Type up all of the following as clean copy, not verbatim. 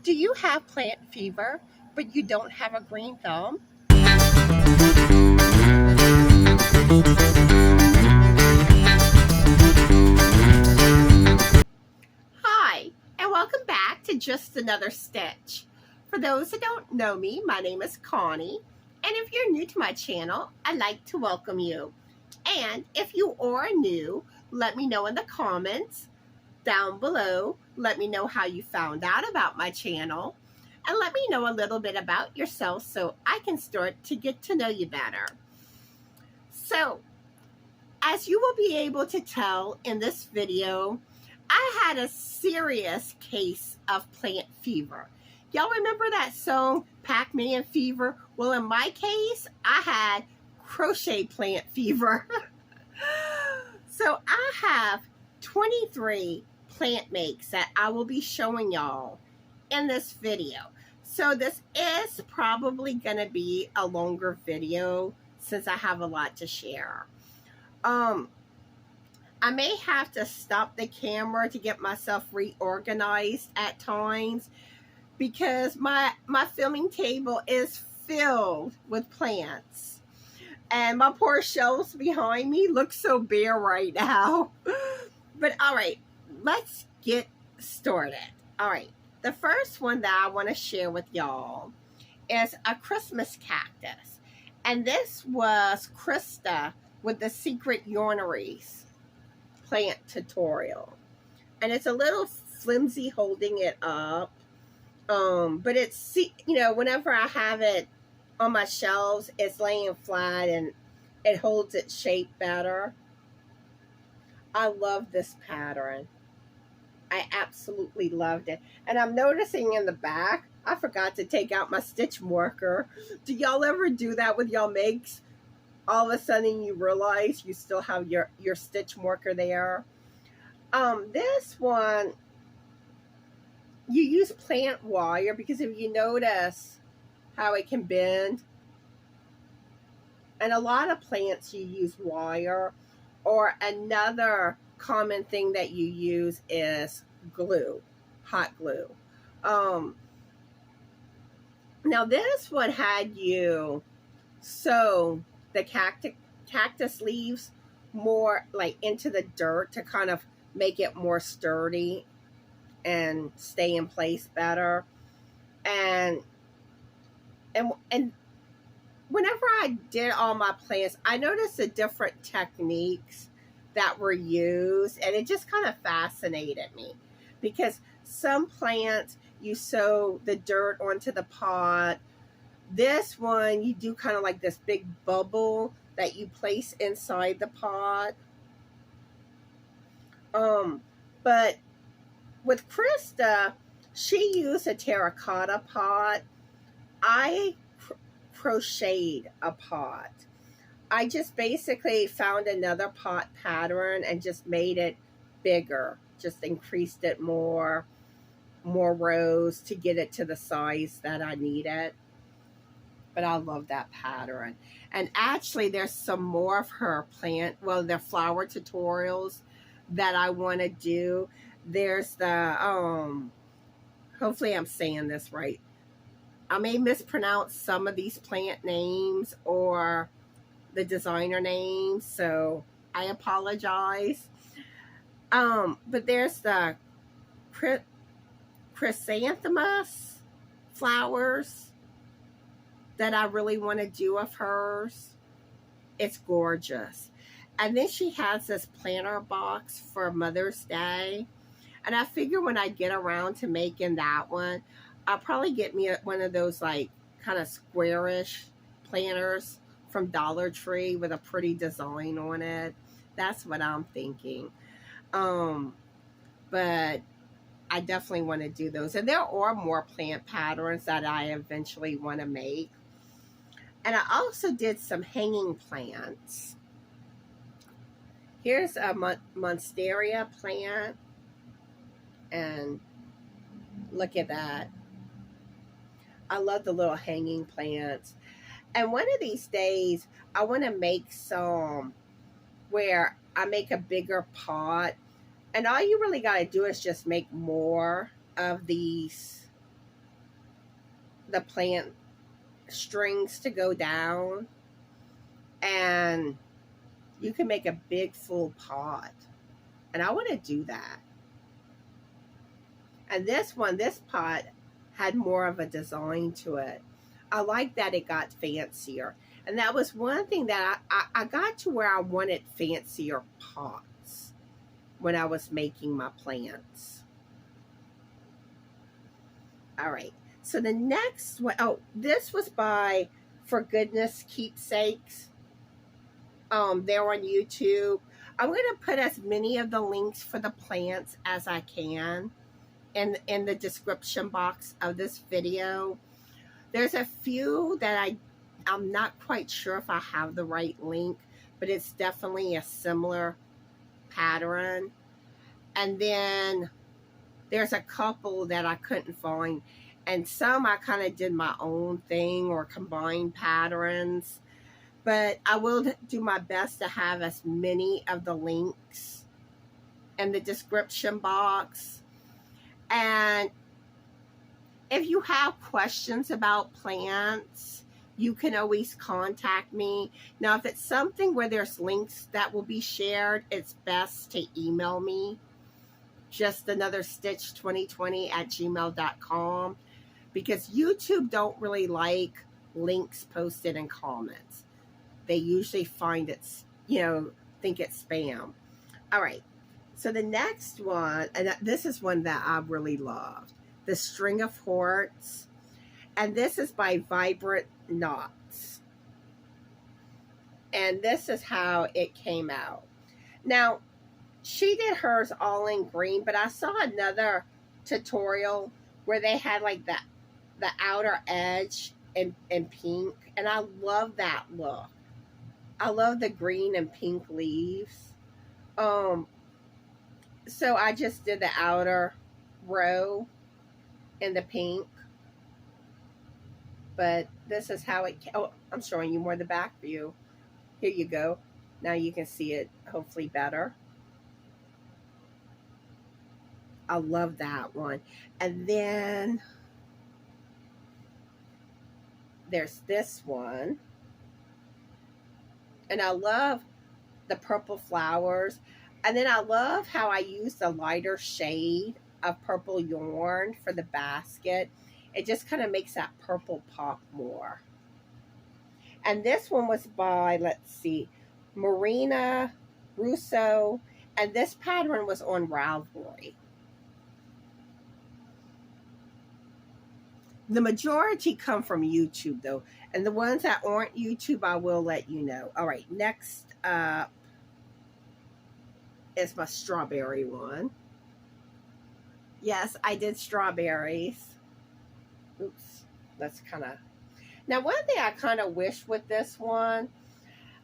Do you have plant fever, but you don't have a green thumb? Hi, and welcome back to Just Another Stitch. For those who don't know me, my name is Connie, and if you're new to my channel, I'd like to welcome you. And if you are new, let me know in the comments down below. Let me know how you found out about my channel, and let me know a little bit about yourself so I can start to get to know you better. So, as you will be able to tell in this video, I had a serious case of plant fever. Y'all remember that song, Pac-Man Fever? Well, in my case, I had crochet plant fever. So I have 23 plant makes that I will be showing y'all in this video. So this is probably going to be a longer video since I have a lot to share. I may have to stop the camera to get myself reorganized at times because my filming table is filled with plants. And my poor shelves behind me look so bare right now. But all right, let's get started. All right, the first one that I want to share with y'all is a Christmas cactus. And this was Christa with the Secret Yarneries plant tutorial. And it's a little flimsy holding it up. But it's, you know, whenever I have it on my shelves, it's laying flat and it holds its shape better. I love this pattern. I absolutely loved it. And I'm noticing in the back, I forgot to take out my stitch marker. Do y'all ever do that with y'all makes? All of a sudden you realize you still have your stitch marker there. This one, you use plant wire because if you notice how it can bend, and a lot of plants you use wire, or another common thing that you use is glue, hot glue. Now this one had you sew the cactus leaves more like into the dirt to kind of make it more sturdy and stay in place better. And whenever I did all my plants, I noticed the different techniques that were used, and it just kind of fascinated me because some plants you sew the dirt onto the pot. This one, you do kind of like this big bubble that you place inside the pot. But with Christa, she used a terracotta pot. I crocheted a pot. I just basically found another pot pattern and just made it bigger. Just increased it more rows to get it to the size that I needed. But I love that pattern. And actually there's some more of her the flower tutorials that I want to do. There's the, hopefully I'm saying this right. I may mispronounce some of these plant names or the designer names, so I apologize. But there's the chrysanthemums flowers that I really want to do of hers. It's gorgeous. And then she has this planter box for Mother's Day. And I figure when I get around to making that one, I'll probably get me one of those like kind of squarish planters from Dollar Tree with a pretty design on it. That's what I'm thinking. But I definitely want to do those. And there are more plant patterns that I eventually want to make. And I also did some hanging plants. Here's a monstera plant. And look at that. I love the little hanging plants. And one of these days, I want to make some where I make a bigger pot. And all you really got to do is just make more of these the plant strings to go down, and you can make a big full pot. And I want to do that. And this pot had more of a design to it. I like that it got fancier. And that was one thing that I got to where I wanted fancier pots when I was making my plants. All right. So the next one, oh, this was by For Goodness Keepsakes. They're on YouTube. I'm going to put as many of the links for the plants as I can in the description box of this video. There's a few that I'm not quite sure if I have the right link, but it's definitely a similar pattern. And then there's a couple that I couldn't find, and some I kind of did my own thing or combined patterns. But I will do my best to have as many of the links in the description box. And if you have questions about plants, you can always contact me. Now, if it's something where there's links that will be shared, it's best to email me. Just another stitch2020@gmail.com, because YouTube don't really like links posted in comments. They usually find it's, think it's spam. All right. So the next one, and this is one that I really loved, the String of Hearts. And this is by Vibrant Knots. And this is how it came out. Now, she did hers all in green, but I saw another tutorial where they had like the outer edge in pink. And I love that look. I love the green and pink leaves. So I just did the outer row in the pink. But this is how it, oh, I'm showing you more the back view. Here you go. Now you can see it hopefully better. I love that one. And then there's this one. And I love the purple flowers. And then I love how I used a lighter shade of purple yarn for the basket. It just kind of makes that purple pop more. And this one was by, let's see, Marina Russo. And this pattern was on Ravelry. The majority come from YouTube, though. And the ones that aren't YouTube, I will let you know. All right, next up is my strawberry one. Yes, I did strawberries. Oops, that's kind of... Now, one thing I kind of wish with this one,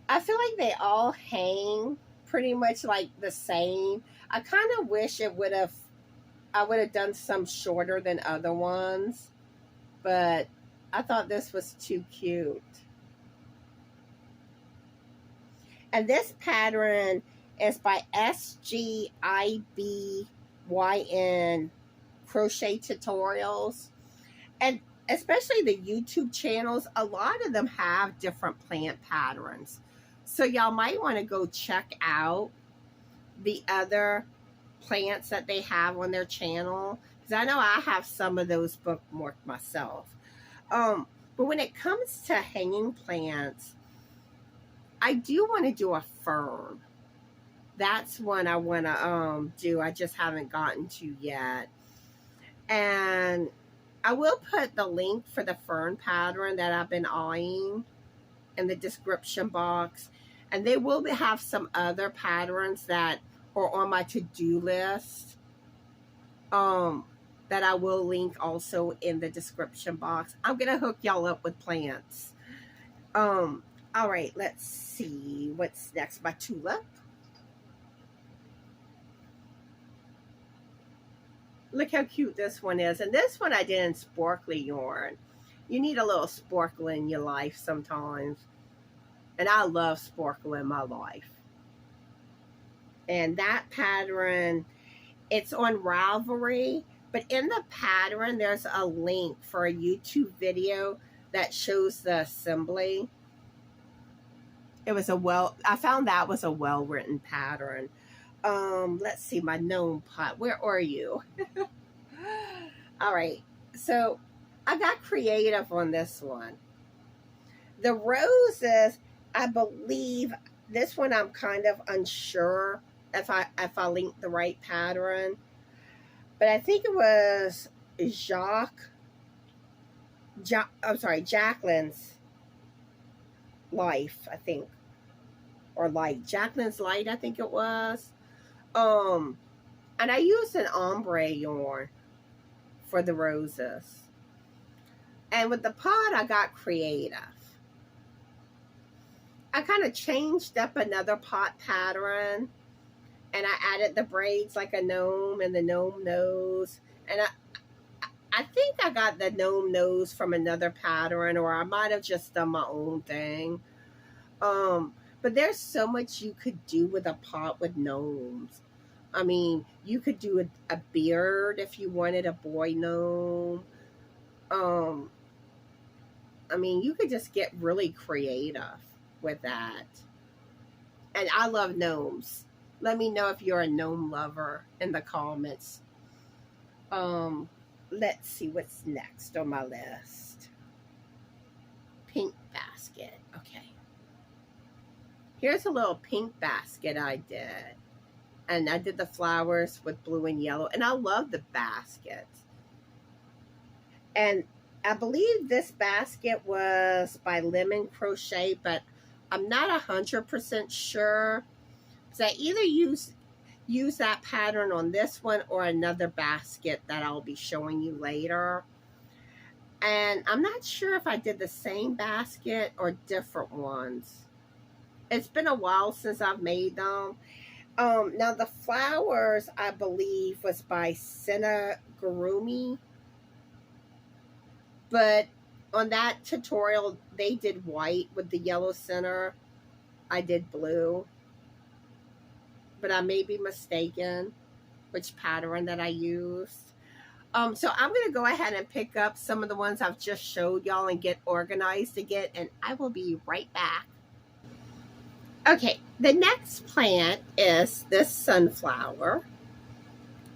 I feel like they all hang pretty much like the same. I kind of wish I would have done some shorter than other ones. But I thought this was too cute. And this pattern is by SGIBYN Crochet Tutorials. And especially the YouTube channels, a lot of them have different plant patterns. So y'all might want to go check out the other plants that they have on their channel. I know I have some of those bookmarked myself. But when it comes to hanging plants, I do want to do a fern. That's one I want to do. I just haven't gotten to yet. And I will put the link for the fern pattern that I've been eyeing in the description box. And they will have some other patterns that are on my to-do list. That I will link also in the description box. I'm going to hook y'all up with plants. All right, let's see. What's next? My tulip. Look how cute this one is. And this one I did in sparkly yarn. You need a little sparkle in your life sometimes. And I love sparkle in my life. And that pattern, it's on Ravelry. But in the pattern, there's a link for a YouTube video that shows the assembly. It was I found that was a well-written pattern. Let's see, my gnome pot. Where are you? All right. So I got creative on this one. The roses, I believe this one I'm kind of unsure if I linked the right pattern. But I think it was Jacqueline's Life, I think. Or Light. Jacqueline's Light, I think it was. And I used an ombre yarn for the roses. And with the pot, I got creative. I kind of changed up another pot pattern, and I added the braids like a gnome and the gnome nose. And I think I got the gnome nose from another pattern, or I might have just done my own thing. But there's so much you could do with a pot with gnomes. I mean, you could do a beard if you wanted a boy gnome. I mean, you could just get really creative with that. And I love gnomes. Let me know if you're a gnome lover in the comments. Let's see what's next on my list. Pink basket. Okay. Here's a little pink basket I did. And I did the flowers with blue and yellow. And I love the basket. And I believe this basket was by Lemon Crochet, but I'm not 100% sure. So I either use that pattern on this one or another basket that I'll be showing you later. And I'm not sure if I did the same basket or different ones. It's been a while since I've made them. Now the flowers, I believe, was by Senna Gurumi. But on that tutorial, they did white with the yellow center. I did blue. But I may be mistaken which pattern that I used. So I'm going to go ahead and pick up some of the ones I've just showed y'all and get organized again. And I will be right back. Okay, the next plant is this sunflower.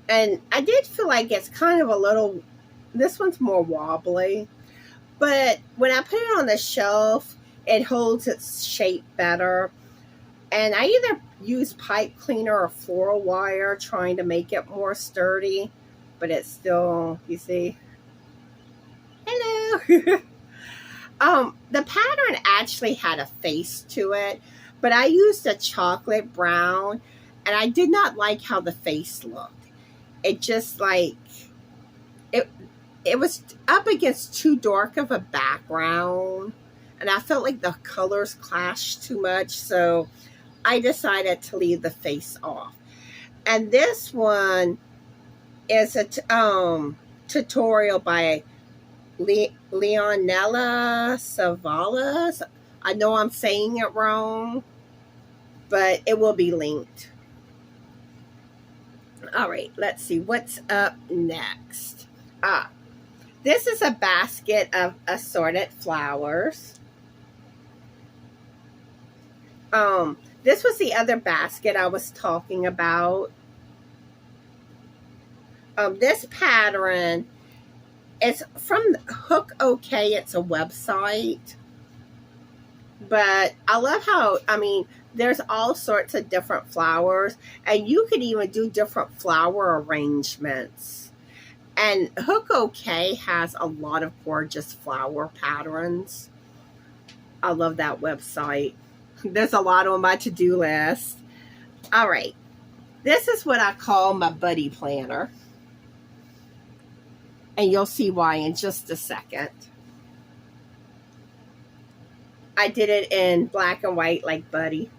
And I did feel like it's kind of a little, this one's more wobbly. But when I put it on the shelf, it holds its shape better. And I either use pipe cleaner or floral wire trying to make it more sturdy. But it's still, you see. Hello. The pattern actually had a face to it. But I used a chocolate brown, and I did not like how the face looked. It just like, it was up against too dark of a background, and I felt like the colors clashed too much, so I decided to leave the face off. And this one is a tutorial by Leonella Savalas. I know I'm saying it wrong, but it will be linked. All right, let's see what's up next. This is a basket of assorted flowers. This was the other basket I was talking about. This pattern is from Hook OK. It's a website. But I love how, I mean, there's all sorts of different flowers. And you could even do different flower arrangements. And Hook OK has a lot of gorgeous flower patterns. I love that website. There's a lot on my to-do list. All right. This is what I call my buddy planner. And you'll see why in just a second. I did it in black and white like Buddy.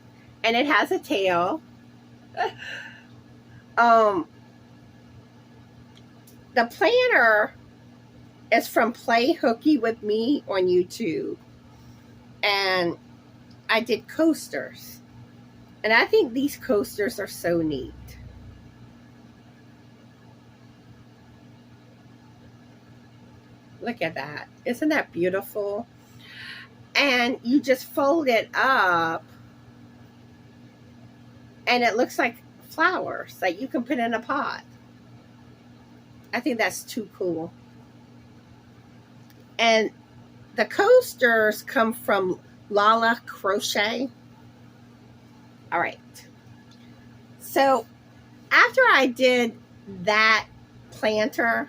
And it has a tail. The planner is from Play Hooky with Me on YouTube. And I did coasters. And I think these coasters are so neat. Look at that. Isn't that beautiful? And you just fold it up and it looks like flowers that you can put in a pot. I think that's too cool. And the coasters come from Lala Crochet. All right. So after I did that planter,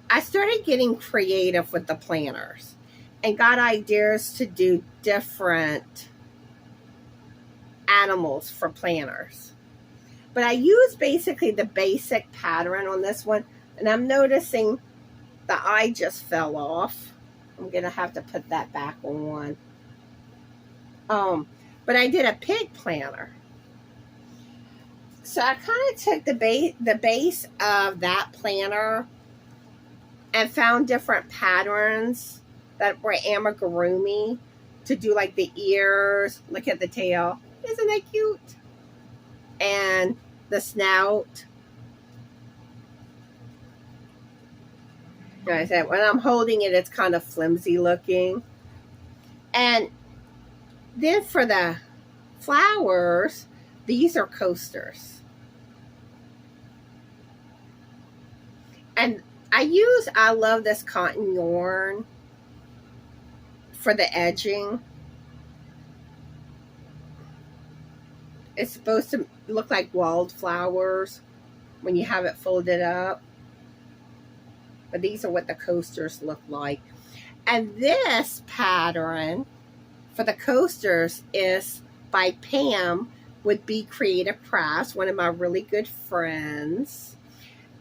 I started getting creative with the planters and got ideas to do different animals for planters. But I used basically the basic pattern on this one, and I'm noticing the eye just fell off. I'm gonna have to put that back on. But I did a pig planter. So I kind of took the base of that planter and found different patterns that were amigurumi to do like the ears. Look at the tail. Isn't that cute? And the snout. Like I said, when I'm holding it, it's kind of flimsy looking. And then for the flowers, these are coasters. And I love this cotton yarn for the edging. It's supposed to look like wildflowers when you have it folded up. But these are what the coasters look like. And this pattern for the coasters is by Pam with Be Creative Crafts, one of my really good friends.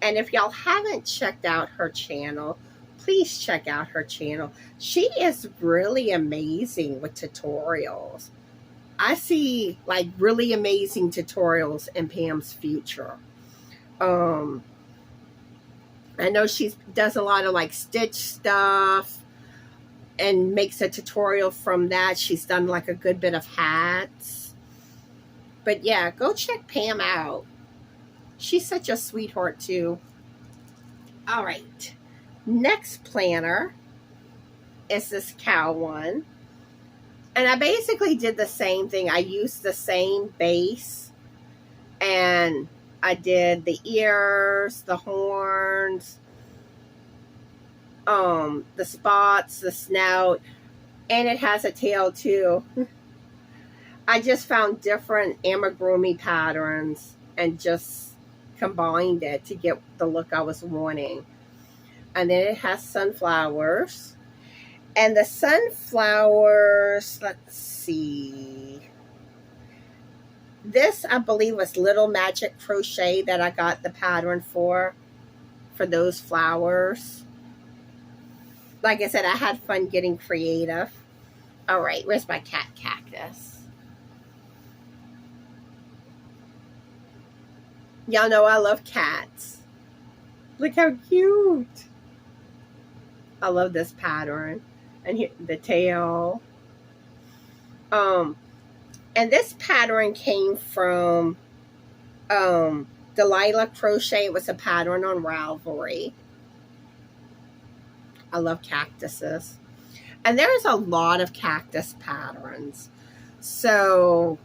And if y'all haven't checked out her channel, please check out her channel. She is really amazing with tutorials. I see like really amazing tutorials in Pam's future. I know she does a lot of like stitch stuff and makes a tutorial from that. She's done like a good bit of hats. But yeah, go check Pam out. She's such a sweetheart too. All right. Next planner is this cow one. And I basically did the same thing. I used the same base. And I did the ears, the horns, the spots, the snout. And it has a tail too. I just found different amigurumi patterns and just combined it to get the look I was wanting. And then it has sunflowers. And the sunflowers, let's see. This, I believe, was Little Magic Crochet that I got the pattern for those flowers. Like I said, I had fun getting creative. All right, where's my cat cactus? Y'all know I love cats. Look how cute. I love this pattern. And here, the tail. And this pattern came from Delilah Crochet. It was a pattern on Ravelry. I love cactuses. And there's a lot of cactus patterns. So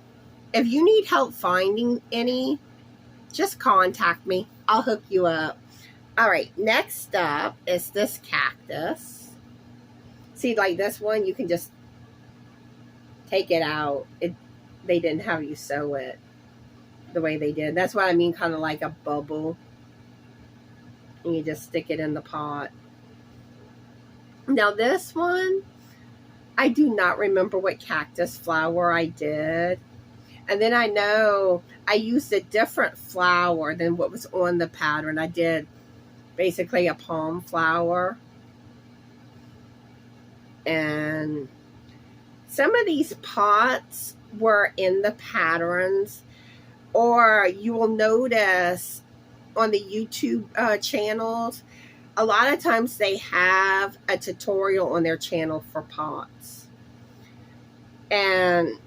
if you need help finding any, just contact me. I'll hook you up. All right, next up is this cactus. See, like this one, you can just take it out. They didn't have you sew it the way they did. That's what I mean, kind of like a bubble. And you just stick it in the pot. Now this one, I do not remember what cactus flower I did. And then I know I used a different flower than what was on the pattern. I did basically a palm flower. And some of these pots were in the patterns. Or you will notice on the YouTube channels, a lot of times they have a tutorial on their channel for pots. And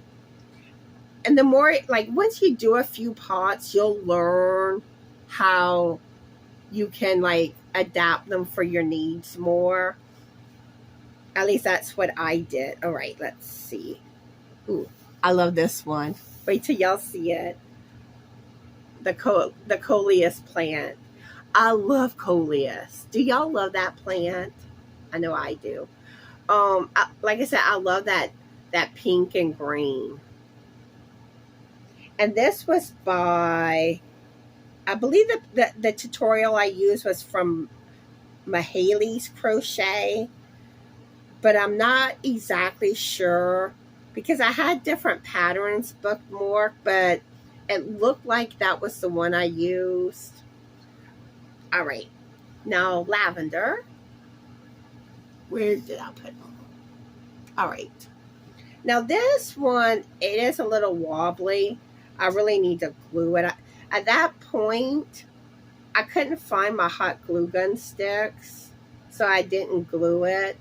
the more, like, once you do a few pots, you'll learn how you can, like, adapt them for your needs more. At least that's what I did. All right, let's see. Ooh, I love this one. Wait till y'all see it. The coleus plant. I love coleus. Do y'all love that plant? I know I do. Like I said, I love that pink and green. And this was by, I believe the tutorial I used was from Mahaley's Crochet, but I'm not exactly sure because I had different patterns bookmarked, but it looked like that was the one I used. All right, now lavender. Where did I put them? All right. Now this one, it is a little wobbly. I really need to glue it. At that point, I couldn't find my hot glue gun sticks, so I didn't glue it.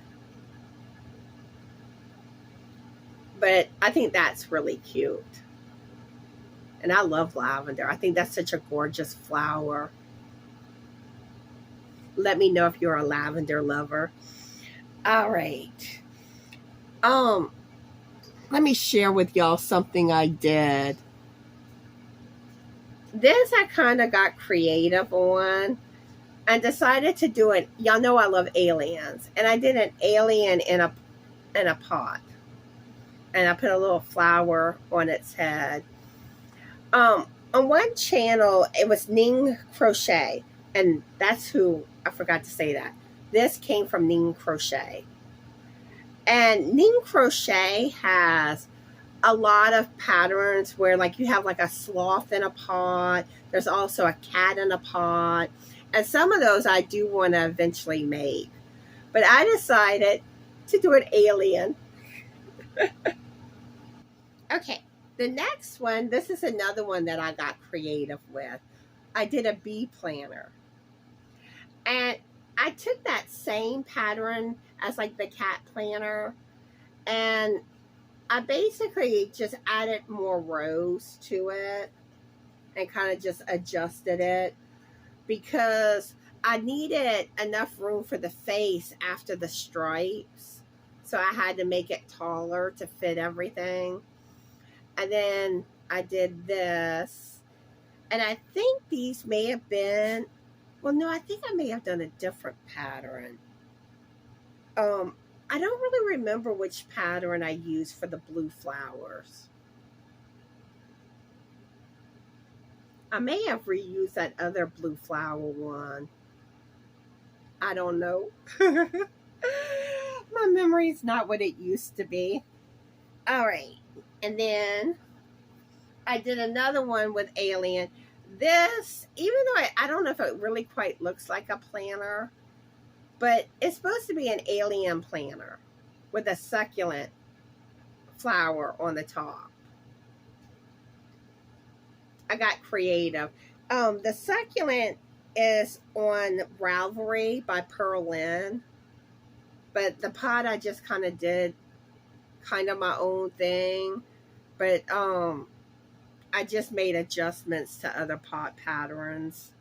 But I think that's really cute. And I love lavender. I think that's such a gorgeous flower. Let me know if you're a lavender lover. All right. Let me share with y'all something I did. This I kind of got creative on and decided to do it. Y'all know I love aliens, and I did an alien in a pot, and I put a little flower on its head. On one channel, it was Ning Crochet, and that's who, I forgot to say that. This came from Ning Crochet. And Ning Crochet has a lot of patterns where like you have like a sloth in a pot. There's also a cat in a pot. And some of those I do want to eventually make. But I decided to do an alien. Okay, the next one, this is another one that I got creative with. I did a bee planner. And I took that same pattern as like the cat planner, and I basically just added more rows to it and kind of just adjusted it because I needed enough room for the face after the stripes. So I had to make it taller to fit everything. And then I did this. And I think these may have been, well, no, I think I may have done a different pattern. I don't really remember which pattern I used for the blue flowers. I may have reused that other blue flower one. I don't know. My memory's not what it used to be. All right. And then I did another one with alien. This, even though I don't know if it really quite looks like a planner, but it's supposed to be an alien planner with a succulent flower on the top. I got creative. The succulent is on Ravelry by Purl, but the pot I just kind of did kind of my own thing. But I just made adjustments to other pot patterns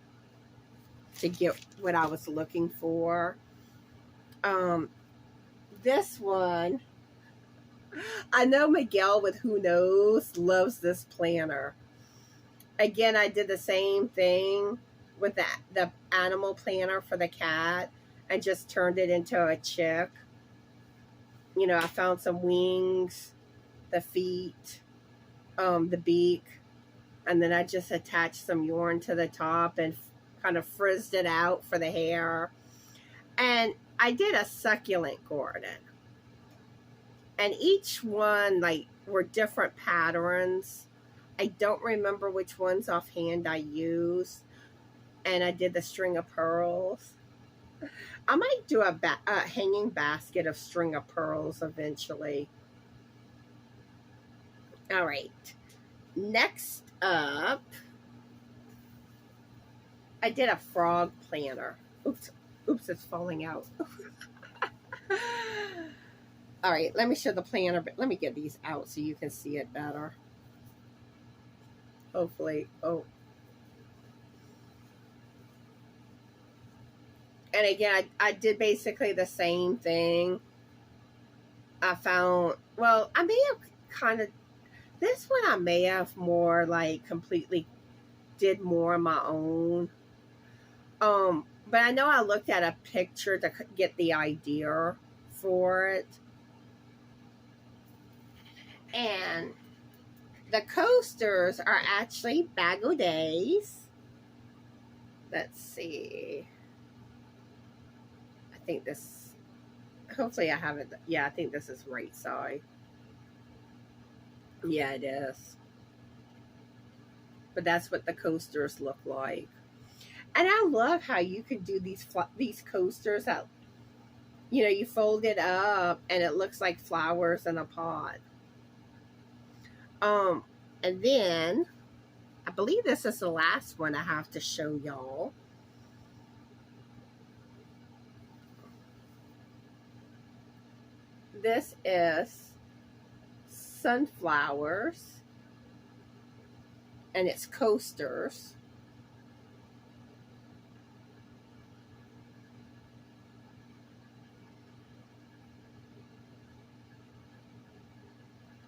to get what I was looking for. This one, I know Miguel with Who Knows loves this planner. Again, I did the same thing with the animal planner for the cat and just turned it into a chick. You know, I found some wings, the feet, the beak, and then I just attached some yarn to the top and kind of frizzed it out for the hair. And I did a succulent garden. And each one, like, were different patterns. I don't remember which ones offhand I used. And I did the string of pearls. I might do a hanging basket of string of pearls eventually. All right. Next up, I did a frog planner. Oops, it's falling out. All right, let me show the planner, but let me get these out so you can see it better. Hopefully, oh. And again, I did basically the same thing. I found, well, I may have kind of, this one I may have more like completely did more on my own. But I know I looked at a picture to get the idea for it. And the coasters are actually Bag-O-Days. Let's see. I think this, hopefully I have it. Yeah, I think this is right side. Yeah, it is. But that's what the coasters look like. And I love how you can do these coasters that, you know, you fold it up and it looks like flowers in a pot. And then I believe this is the last one I have to show y'all. This is sunflowers and it's coasters.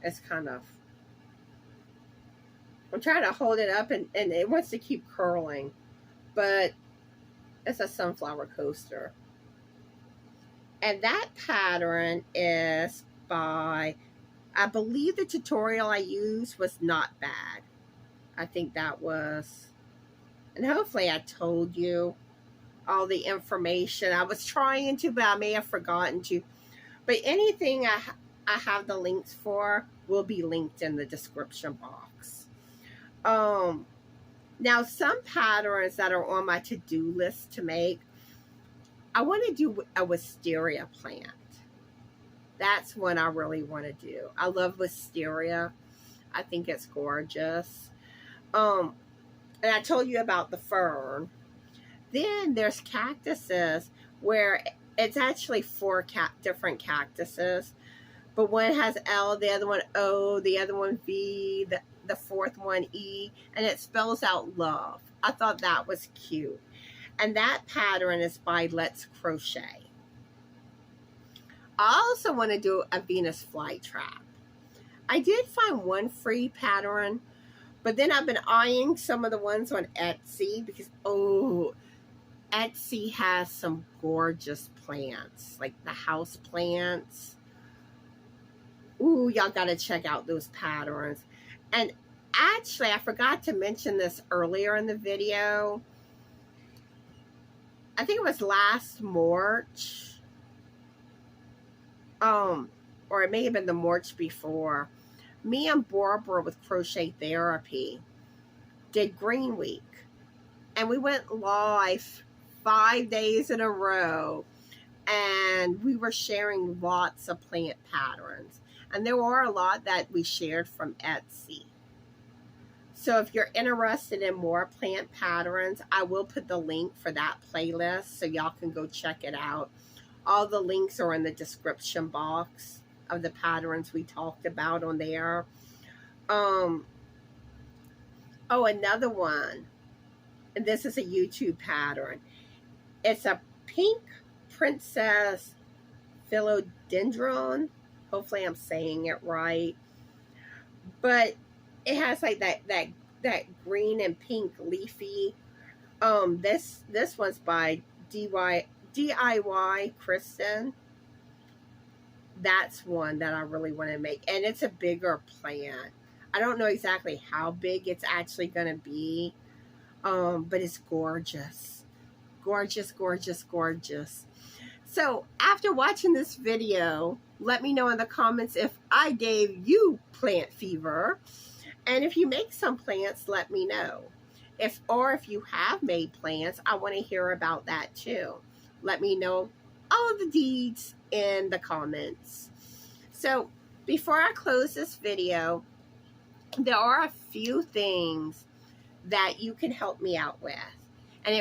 It's kind of, I'm trying to hold it up and it wants to keep curling, but it's a sunflower coaster. And that pattern is by, I believe the tutorial I used was not bad. I think that was, and hopefully I told you all the information. I was trying to, but I may have forgotten to. But anything I have the links for will be linked in the description box. Now some patterns that are on my to-do list to make, I want to do a wisteria plant. That's one I really want to do. I love wisteria. I think it's gorgeous. And I told you about the fern. Then there's cactuses where it's actually 4 different cactuses. But one has L, the other one O, the other one V, the fourth one E, and it spells out love. I thought that was cute. And that pattern is by Let's Crochet. I also want to do a Venus flytrap. I did find one free pattern, but then I've been eyeing some of the ones on Etsy because, oh, Etsy has some gorgeous plants, like the house plants. Ooh, y'all got to check out those patterns. And actually, I forgot to mention this earlier in the video. I think it was last March. Or it may have been the March before. Me and Barbara with Crochet Therapy did Green Week. And we went live 5 days in a row. And we were sharing lots of plant patterns. And there were a lot that we shared from Etsy. So if you're interested in more plant patterns, I will put the link for that playlist so y'all can go check it out. All the links are in the description box of the patterns we talked about on there. Oh, another one. And this is a YouTube pattern. It's a pink princess philodendron. Hopefully I'm saying it right. But it has like that green and pink leafy. This one's by DIY Christa. That's one that I really want to make. And it's a bigger plant. I don't know exactly how big it's actually going to be. But it's gorgeous. Gorgeous, gorgeous, gorgeous. So after watching this video, let me know in the comments if I gave you plant fever. And if you make some plants, let me know. If you have made plants, I want to hear about that too. Let me know all the deeds in the comments. So before I close this video, there are a few things that you can help me out with. And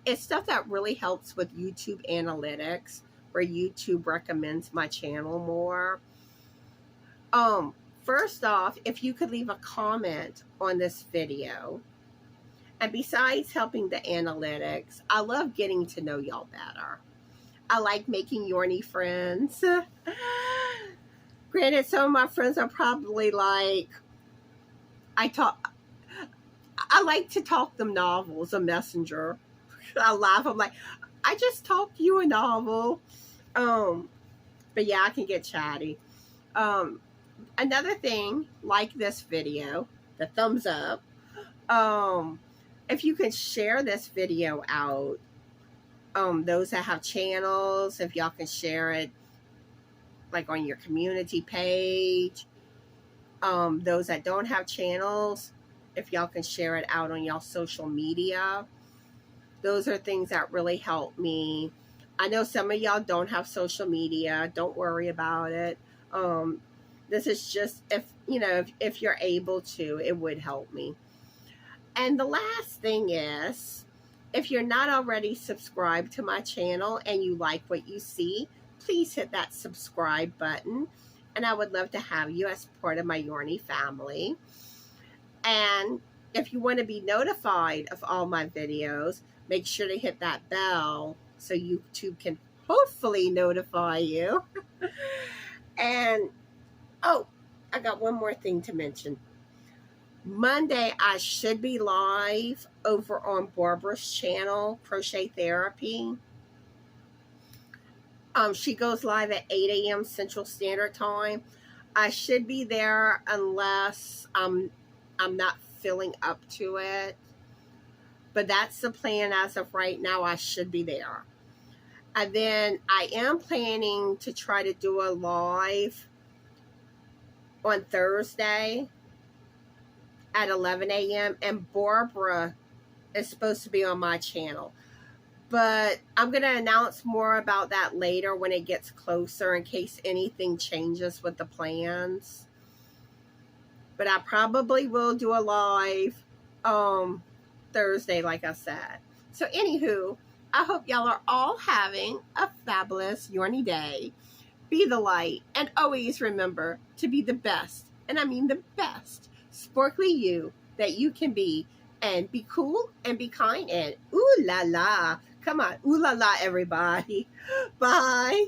it's stuff that really helps with YouTube analytics, where YouTube recommends my channel more. First off, if you could leave a comment on this video, And besides helping the analytics, I love getting to know y'all better. I like making Yorny friends. Granted, some of my friends are probably like, I like to talk them novels, a messenger. I laugh. I'm like, I just talked you a novel. But yeah, I can get chatty. Another thing, like this video, the thumbs up. If you can share this video out, those that have channels, if y'all can share it like on your community page. Those that don't have channels, if y'all can share it out on y'all social media. Those are things that really help me. I know some of y'all don't have social media. Don't worry about it. This is just, if you're able to, it would help me. And the last thing is, if you're not already subscribed to my channel and you like what you see, please hit that subscribe button. And I would love to have you as part of my Yorny family. And if you want to be notified of all my videos, make sure to hit that bell so YouTube can hopefully notify you. And, oh, I got one more thing to mention. Monday, I should be live over on Barbara's channel, Crochet Therapy. She goes live at 8 a.m. Central Standard Time. I should be there unless I'm not feeling up to it. But that's the plan as of right now. I should be there. And then I am planning to try to do a live on Thursday at 11 a.m. And Barbara is supposed to be on my channel. But I'm going to announce more about that later when it gets closer in case anything changes with the plans. But I probably will do a live Thursday, like I said. So anywho, I hope y'all are all having a fabulous Yorny day. Be the light. And always remember to be the best. And I mean the best. Sparkly you that you can be. And be cool and be kind. And ooh la la. Come on. Ooh la la, everybody. Bye.